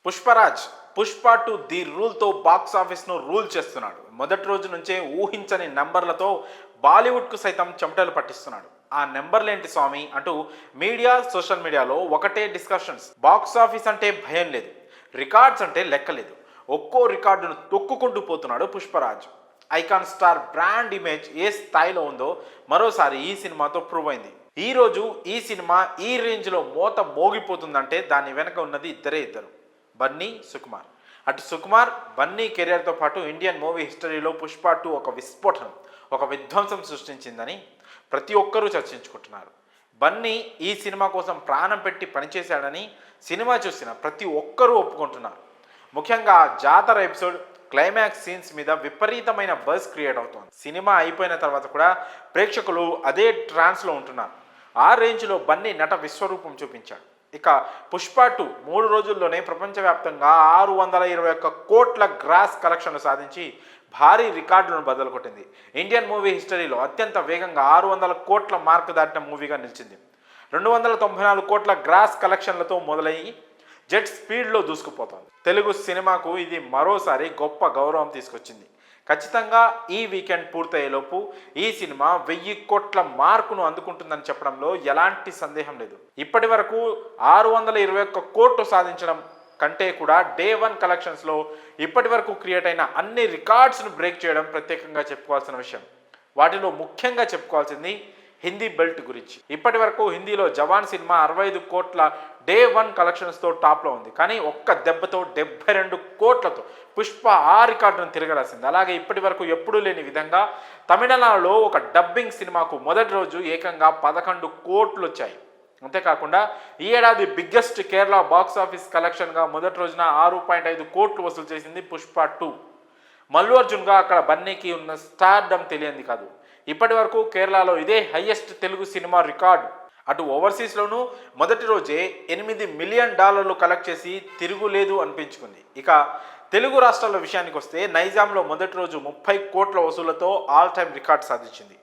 Pushparaj Pushpa 2 the రూల్తో box ఆఫీస్ను rule చేస్తున్నాడు. మొదటి రోజు నుంచే ఊహించని నెంబర్లతో బాలీవుడ్కు సైతం చెమటలు పట్టిస్తున్నాడు. ఆ నెంబర్లేంటి స్వామి అంటూ మీడియా సోషల్ మీడియాలో ఒకటే డిస్కషన్స్. బాక్స్ ఆఫీస్ అంటే భయం లేదు, రికార్డ్స్ అంటే లెక్కలేదు. ఒక్కో రికార్డును తొక్కుకుంటూ పోతున్నాడు పుష్పరాజ్. ఐకాన్ స్టార్ బ్రాండ్ ఇమేజ్ ఏ స్థాయిలో ఉందో మరోసారి ఈ సినిమాతో ప్రూవ్ అయింది. ఈ రోజు ఈ సినిమా ఈ రేంజ్లో మోత మోగిపోతుందంటే దాని వెనక ఉన్నది ఇద్దరు, బన్నీ, సుకుమార్. అటు సుకుమార్, బన్నీ కెరియర్తో పాటు ఇండియన్ మూవీ హిస్టరీలో పుష్ప 2 ఒక విస్ఫోటనం, ఒక విధ్వంసం సృష్టించిందని ప్రతి ఒక్కరూ చర్చించుకుంటున్నారు. బన్నీ ఈ సినిమా కోసం ప్రాణం పెట్టి పనిచేశాడని సినిమా చూసిన ప్రతి ఒక్కరూ ఒప్పుకుంటున్నారు. ముఖ్యంగా జాతర ఎపిసోడ్ క్లైమాక్స్ సీన్స్ మీద విపరీతమైన బజ్ క్రియేట్ అవుతోంది. సినిమా అయిపోయిన తర్వాత కూడా ప్రేక్షకులు అదే ట్రాన్స్లో ఉంటున్నారు. ఆ రేంజ్లో బన్నీ నట విశ్వరూపం చూపించాడు. ఇక పుష్ప 2 3 రోజుల్లోనే ప్రపంచవ్యాప్తంగా 621 కోట్ల గ్రాస్ కలెక్షన్లు సాధించి భారీ రికార్డులను బదలుకొట్టింది. ఇండియన్ మూవీ హిస్టరీలో అత్యంత వేగంగా 600 కోట్ల మార్క్ దాటిన మూవీగా నిలిచింది. 294 కోట్ల గ్రాస్ కలెక్షన్లతో మొదలయ్యి జెట్ స్పీడ్లో దూసుకుపోతోంది. తెలుగు సినిమాకు ఇది మరోసారి గొప్ప గౌరవం తీసుకొచ్చింది. ఖచ్చితంగా ఈ వీకెండ్ పూర్తయ్యేలోపు ఈ సినిమా 1000 కోట్ల మార్కును అందుకుంటుందని చెప్పడంలో ఎలాంటి సందేహం లేదు. ఇప్పటి వరకు 621 కోట్లు సాధించడం కంటే కూడా డే 1 కలెక్షన్స్లో ఇప్పటి వరకు క్రియేట్ అయిన అన్ని రికార్డ్స్ను బ్రేక్ చేయడం ప్రత్యేకంగా చెప్పుకోవాల్సిన విషయం. వాటిలో ముఖ్యంగా చెప్పుకోవాల్సింది హిందీ బెల్ట్ గురించి. ఇప్పటి వరకు హిందీలో జవాన్ సినిమా 65 కోట్ల డే 1 కలెక్షన్స్తో టాప్లో ఉంది. కానీ ఒక్క దెబ్బతో 72 కోట్లతో పుష్ప ఆ రికార్డును తిరగరాసింది. అలాగే ఇప్పటి వరకు ఎప్పుడూ లేని విధంగా తమిళనాడులో ఒక డబ్బింగ్ సినిమాకు మొదటి రోజు ఏకంగా 11 కోట్లు వచ్చాయి. అంతేకాకుండా ఈ ఏడాది బిగ్గెస్ట్ కేరళ బాక్స్ ఆఫీస్ కలెక్షన్గా మొదటి రోజున 6.5 కోట్లు వసూలు చేసింది పుష్ప 2. మల్లు అర్జున్గా అక్కడ బన్నీకి ఉన్న స్టార్డమ్ తెలియంది కాదు. ఇప్పటి వరకు కేరళలో ఇదే హైయెస్ట్ తెలుగు సినిమా రికార్డు. అటు ఓవర్సీస్లోనూ మొదటి రోజే $8 మిలియన్ కలెక్ట్ చేసి తిరుగులేదు అనిపించుకుంది. ఇక తెలుగు రాష్ట్రాల విషయానికి వస్తే నైజాంలో మొదటి రోజు 30 కోట్ల వసూళ్లతో ఆల్ టైమ్ రికార్డ్ సాధించింది.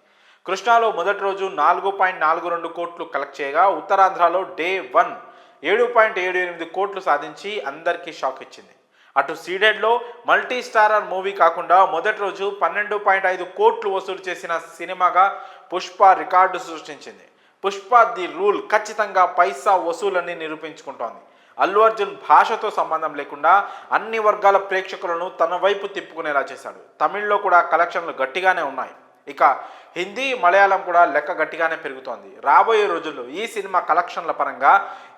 కృష్ణాలో మొదటి రోజు 4.42 కోట్లు కలెక్ట్ చేయగా ఉత్తరాంధ్రలో డే 1 7.78 కోట్లు సాధించి అందరికీ షాక్ ఇచ్చింది. అటు సీడెడ్లో మల్టీ స్టారర్ మూవీ కాకుండా మొదటి రోజు 12.5 కోట్లు వసూలు చేసిన సినిమాగా పుష్ప రికార్డు సృష్టించింది. పుష్ప ది రూల్ ఖచ్చితంగా పైసా వసూలని నిరూపించుకుంటోంది. అల్లు అర్జున్ భాషతో సంబంధం లేకుండా అన్ని వర్గాల ప్రేక్షకులను తన వైపు తిప్పుకునేలా చేశాడు. తమిళ్లో కూడా కలెక్షన్లు గట్టిగానే ఉన్నాయి. ఇక హిందీ, మలయాళం కూడా లెక్క గట్టిగానే పెరుగుతోంది. రాబోయే రోజుల్లో ఈ సినిమా కలెక్షన్ల పరంగా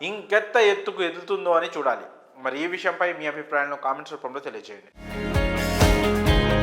ఇంకెంత ఎత్తుకు ఎదుగుతుందో అని చూడాలి. మరి ఈ విషయంపై మీ అభిప్రాయాలను కామెంట్స్ రూపంలో తెలియజేయండి.